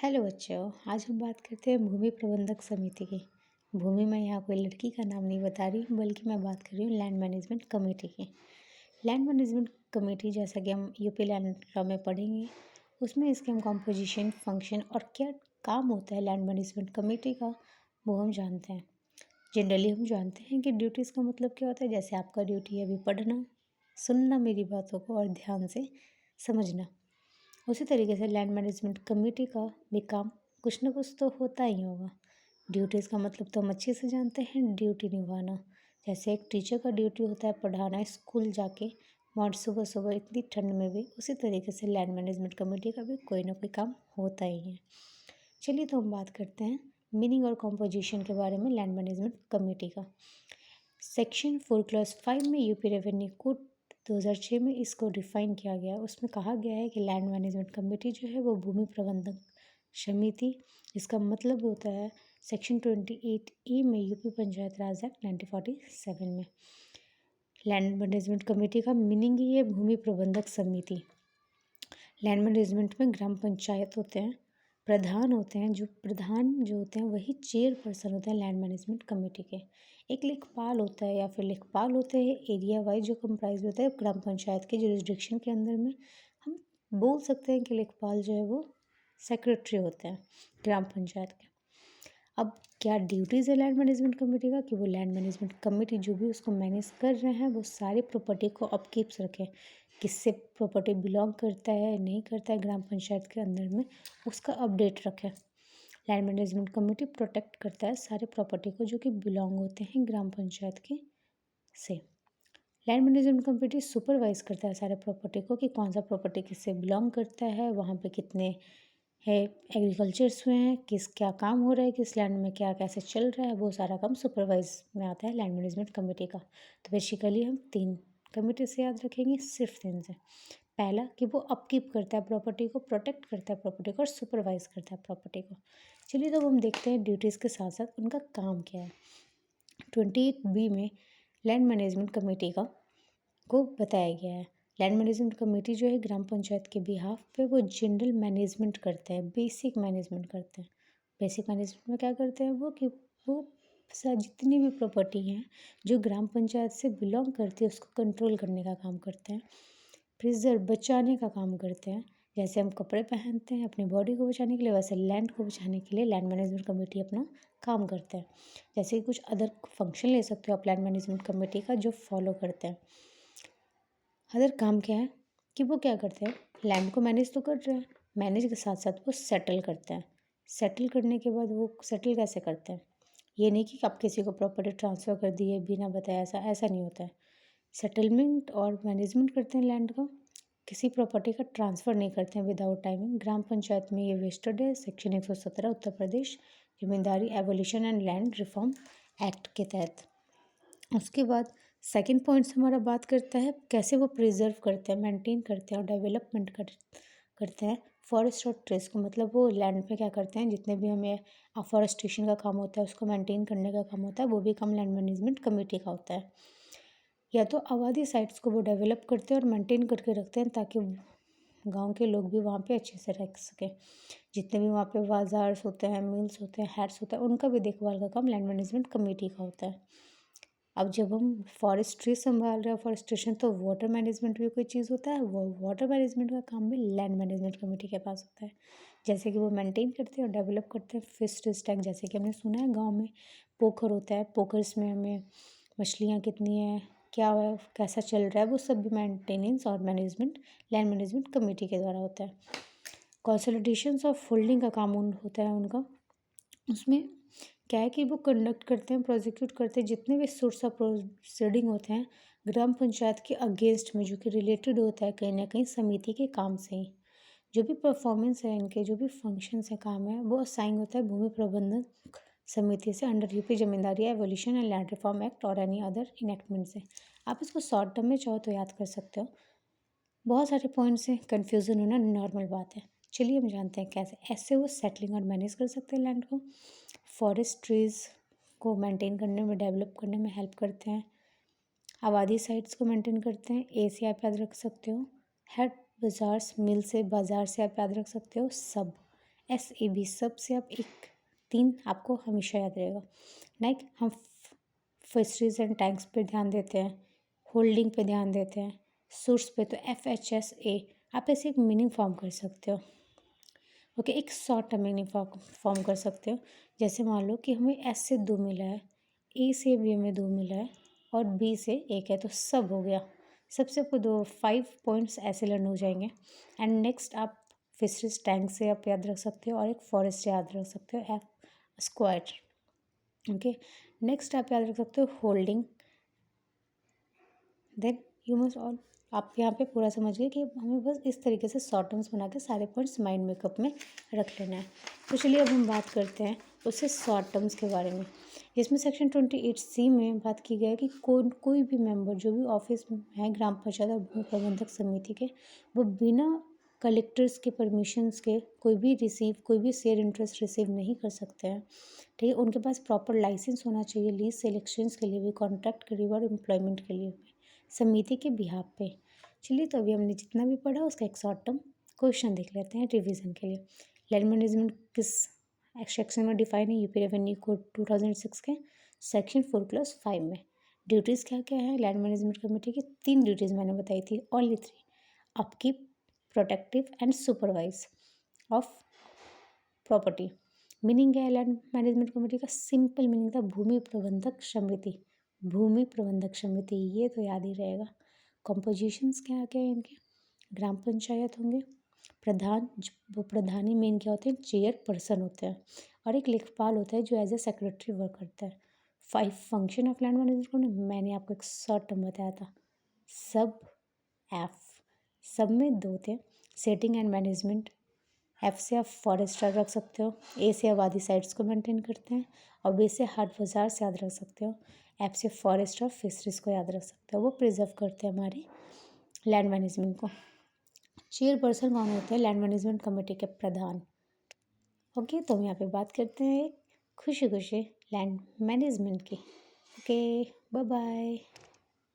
Hello बच्चों। आज हम बात करते हैं भूमि प्रबंधक समिति की। भूमि में यहाँ कोई लड़की का नाम नहीं बता रही, बल्कि मैं बात कर रही हूँ लैंड मैनेजमेंट कमेटी की। लैंड मैनेजमेंट कमेटी, जैसा कि हम यूपी लैंड लॉ में पढ़ेंगे, उसमें इसके हम कॉम्पोजिशन, फंक्शन और क्या काम होता है लैंड मैनेजमेंट कमेटी का, वो हम जानते हैं। जनरली हम जानते हैं कि ड्यूटीज़ का मतलब क्या होता है। जैसे आपका ड्यूटी है अभी पढ़ना, सुनना मेरी बातों को और ध्यान से समझना। उसी तरीके से लैंड मैनेजमेंट कमेटी का भी काम कुछ ना कुछ तो होता ही होगा। ड्यूटीज़ का मतलब तो हम अच्छे से जानते हैं, ड्यूटी निभाना। जैसे एक टीचर का ड्यूटी होता है पढ़ाना स्कूल जाके, और सुबह सुबह इतनी ठंड में भी, उसी तरीके से लैंड मैनेजमेंट कमेटी का भी कोई ना कोई काम होता ही है। चलिए तो हम बात करते हैं मीनिंग और कॉम्पोजिशन के बारे में लैंड मैनेजमेंट कमेटी का। सेक्शन 4 क्लास 5 में यूपी रेवेन्यू कोड 2006 में इसको डिफाइन किया गया है। उसमें कहा गया है कि लैंड मैनेजमेंट कमेटी जो है वो भूमि प्रबंधन समिति, इसका मतलब होता है सेक्शन 28E में यूपी पंचायत राज एक्ट 1947 में। लैंड मैनेजमेंट कमेटी का मीनिंग ही है भूमि प्रबंधक समिति। लैंड मैनेजमेंट में ग्राम पंचायत होते हैं, प्रधान होते हैं, जो होते हैं वही चेयरपर्सन होते हैं लैंड मैनेजमेंट कमेटी के। एक लेखपाल होता है या फिर लेखपाल होते हैं एरिया वाइज, जो कंप्राइज होता है ग्राम पंचायत के जुरिस्डिक्शन के अंदर में। हम बोल सकते हैं कि लेखपाल जो है वो सेक्रेटरी होते हैं ग्राम पंचायत के। अब क्या ड्यूटीज़ है लैंड मैनेजमेंट कमेटी का, कि वो लैंड मैनेजमेंट कमेटी जो भी उसको मैनेज कर रहे हैं वो सारी प्रॉपर्टी को अपकीप्स रखें। किससे प्रॉपर्टी बिलोंग करता है नहीं करता है ग्राम पंचायत के अंदर में, उसका अपडेट रखें। लैंड मैनेजमेंट कमेटी प्रोटेक्ट करता है सारे प्रॉपर्टी को जो कि बिलोंग होते हैं ग्राम पंचायत के से। लैंड मैनेजमेंट कमेटी सुपरवाइज करता है सारे प्रॉपर्टी को, कि कौन सा प्रॉपर्टी किससे बिलोंग करता है, वहाँ पे कितने है एग्रीकल्चर्स हुए हैं, किस क्या काम हो रहा है, किस लैंड में क्या कैसे चल रहा है, वो सारा काम सुपरवाइज में आता है लैंड मैनेजमेंट कमेटी का। तो बेसिकली हम 3 कमेटी से याद रखेंगे, सिर्फ 3 से। पहला कि वो अपकीप करता है प्रॉपर्टी को, प्रोटेक्ट करता है प्रॉपर्टी को और सुपरवाइज करता है प्रॉपर्टी को। चलिए तो हम देखते हैं ड्यूटीज़ के साथ साथ उनका काम क्या है। 28B में लैंड मैनेजमेंट कमेटी को बताया गया है। लैंड मैनेजमेंट कमेटी जो है ग्राम पंचायत के बिहाफ पे वो जनरल मैनेजमेंट करते हैं, बेसिक मैनेजमेंट करते हैं। बेसिक मैनेजमेंट में क्या करते हैं वो, कि वो जितनी भी प्रॉपर्टी हैं जो ग्राम पंचायत से बिलोंग करती है उसको कंट्रोल करने का काम करते हैं, प्रिजर्व बचाने का काम करते हैं। जैसे हम कपड़े पहनते हैं अपनी बॉडी को बचाने के लिए, वैसे लैंड को बचाने के लिए लैंड मैनेजमेंट कमेटी अपना काम करते हैं। जैसे कि कुछ अदर फंक्शन ले सकते हो आप लैंड मैनेजमेंट कमेटी का जो फॉलो करते हैं। अदर काम क्या है कि वो क्या करते हैं, लैंड को मैनेज तो कर रहे हैं, मैनेज के साथ साथ वो सेटल करते हैं। सेटल करने के बाद वो सेटल कैसे करते हैं, ये नहीं कि आप किसी को प्रॉपर्टी ट्रांसफ़र कर दिए बिना बताए, ऐसा ऐसा नहीं होता है। सेटलमेंट और मैनेजमेंट करते हैं लैंड का, किसी प्रॉपर्टी का ट्रांसफ़र नहीं करते हैं विदाउट टाइमिंग। ग्राम पंचायत में ये वेस्टेड है section 117 Uttar Pradesh zamindari evolution and land reform act के तहत। उसके बाद सेकंड पॉइंट से हमारा बात करता है कैसे वो प्रिजर्व करते हैं, मेंटेन करते हैं और डेवलपमेंट करते हैं फॉरेस्ट और ट्रीज को। मतलब वो लैंड पे क्या करते हैं, जितने भी हमें अफॉरेस्टेशन का काम होता है उसको मेंटेन करने का काम होता है, वो भी काम लैंड मैनेजमेंट कमेटी का होता है। या तो आबादी साइट्स को वो डेवलप करते हैं और मेंटेन करके रखते हैं ताकि गांव के लोग भी वहाँ पे अच्छे से रह सकें। जितने भी वहाँ पे बाजार्स होते हैं, मिल्स होते हैं, हैट्स होता है, उनका भी देखभाल का काम लैंड मैनेजमेंट कमेटी का होता है। अब जब हम फॉरेस्ट्री संभाल रहे हैं, फॉरेस्टेशन, तो वाटर मैनेजमेंट भी कोई चीज़ होता है, वो वाटर मैनेजमेंट का काम भी लैंड मैनेजमेंट कमेटी के पास होता है। जैसे कि वो मेंटेन करते हैं और डेवलप करते हैं फिश स्टैक, जैसे कि हमने सुना है गांव में पोखर होता है, पोखर्स में हमें मछलियाँ कितनी हैं, क्या है, कैसा चल रहा है, वो सब भी मेंटेनेंस और मैनेजमेंट लैंड मैनेजमेंट कमेटी के द्वारा होता है। कंसोलिडेशंस ऑफ होल्डिंग का काम होता है उनका। उसमें क्या है कि वो कंडक्ट करते हैं, प्रोसिक्यूट करते हैं जितने भी सोर्स ऑफ प्रोसीडिंग होते हैं ग्राम पंचायत के अगेंस्ट में, जो कि रिलेटेड होता है कहीं ना कहीं समिति के काम से ही। जो भी परफॉर्मेंस है इनके, जो भी फंक्शंस है, काम है, वो असाइन होता है भूमि प्रबंधन समिति से under UP zamindari evolution and land reform act और एनी अदर इनेक्टमेंट से। आप इसको शॉर्ट टर्म में चाहो तो याद कर सकते हो। बहुत सारे पॉइंट्स हैं, कन्फ्यूज़न होना नॉर्मल बात है। चलिए हम जानते हैं कैसे ऐसे वो सेटलिंग और मैनेज कर सकते हैं लैंड को। फॉरेस्ट ट्रीज़ को मेंटेन करने में, डेवलप करने में हेल्प करते हैं। आबादी साइट्स को मेंटेन करते हैं, ए से आप याद रख सकते हो। हेड बाज़ार्स, मिल से, बाज़ार से आप याद रख सकते हो। सब SAB, सबसे आप एक 3 आपको हमेशा याद रहेगा। लाइक हम फिशरीज एंड टैंक्स पे ध्यान देते हैं, होल्डिंग पे ध्यान देते हैं, सोर्स पे तो FHSA। आप ऐसे एक मीनिंग फॉर्म कर सकते हो। ओके, एक शॉर्ट टर्म मीनिंग फॉर्म कर सकते हो। जैसे मान लो कि हमें S से 2 मिला है, A से B में 2 मिला है और B से 1 है, तो सब हो गया। सबसे आपको 5 पॉइंट्स ऐसे लर्न हो जाएंगे। एंड नेक्स्ट आप फिशरीज टैंक से आप याद रख सकते हो और एक फॉरेस्ट से याद रख सकते हो, F²। ओके, नेक्स्ट आप याद रख सकते हो holding. Then you must all, आप यहाँ पे पूरा समझ गए कि हमें बस इस तरीके से शॉर्ट टर्म्स बना के सारे पॉइंट्स माइंड मेकअप में रख लेना है। तो चलिए अब हम बात करते हैं उससे शॉर्ट टर्म्स के बारे में, जिसमें सेक्शन 28C में बात की गई है कि कोई भी मेंबर जो भी ऑफिस में है ग्राम पंचायत और भूमि प्रबंधक समिति के, वो बिना कलेक्टर्स के परमिशंस के कोई भी शेयर इंटरेस्ट रिसीव नहीं कर सकते हैं। ठीक है, उनके पास प्रॉपर लाइसेंस होना चाहिए लीज सेलेक्शंस के लिए भी, कॉन्ट्रैक्ट के लिए और एम्प्लॉयमेंट के लिए भी, समिति के बिहाफ पे। चलिए, तो अभी हमने जितना भी पढ़ा उसका एक शॉर्ट टर्म क्वेश्चन देख लेते हैं रिवीजन के लिए। लैंड मैनेजमेंट किस सेक्शन में डिफाइन है? यूपी रेवेन्यू कोड 2006 के सेक्शन 4+5 में। ड्यूटीज़ क्या क्या है लैंड मैनेजमेंट कमेटी की? 3 ड्यूटीज़ मैंने बताई थी, only 3। Upkeep, protective and supervise of property. Meaning क्या है लैंड मैनेजमेंट कमेटी का? सिंपल मीनिंग था भूमि प्रबंधक समिति। भूमि प्रबंधक समिति, ये तो याद ही रहेगा। कॉम्पोजिशंस क्या क्या है इनके? ग्राम पंचायत होंगे, प्रधान, वो प्रधानी मेन क्या होते हैं? चेयर पर्सन होते हैं, और एक लेखपाल होता है जो एज ए सेक्रेटरी वर्क करता है। 5 function of land management committee, मैंने आपको एक शॉर्ट टर्म बताया था, सब एफ। सब में 2 थे, सेटिंग एंड मैनेजमेंट। F से आप फॉरेस्टर रख सकते हो, A से आबादी साइट्स को मेंटेन करते हैं, और B से हाट बाजार से याद रख सकते हो। F से फॉरेस्ट और फिशरीज को याद रख सकते हो, वो प्रिजर्व करते हैं हमारी लैंड मैनेजमेंट को। चेयरपर्सन कौन होते हैं? लैंड मैनेजमेंट कमेटी के प्रधान। ओके, तो हम यहाँ पे बात करते हैं खुशी खुशी लैंड मैनेजमेंट की। Okay, bye bye.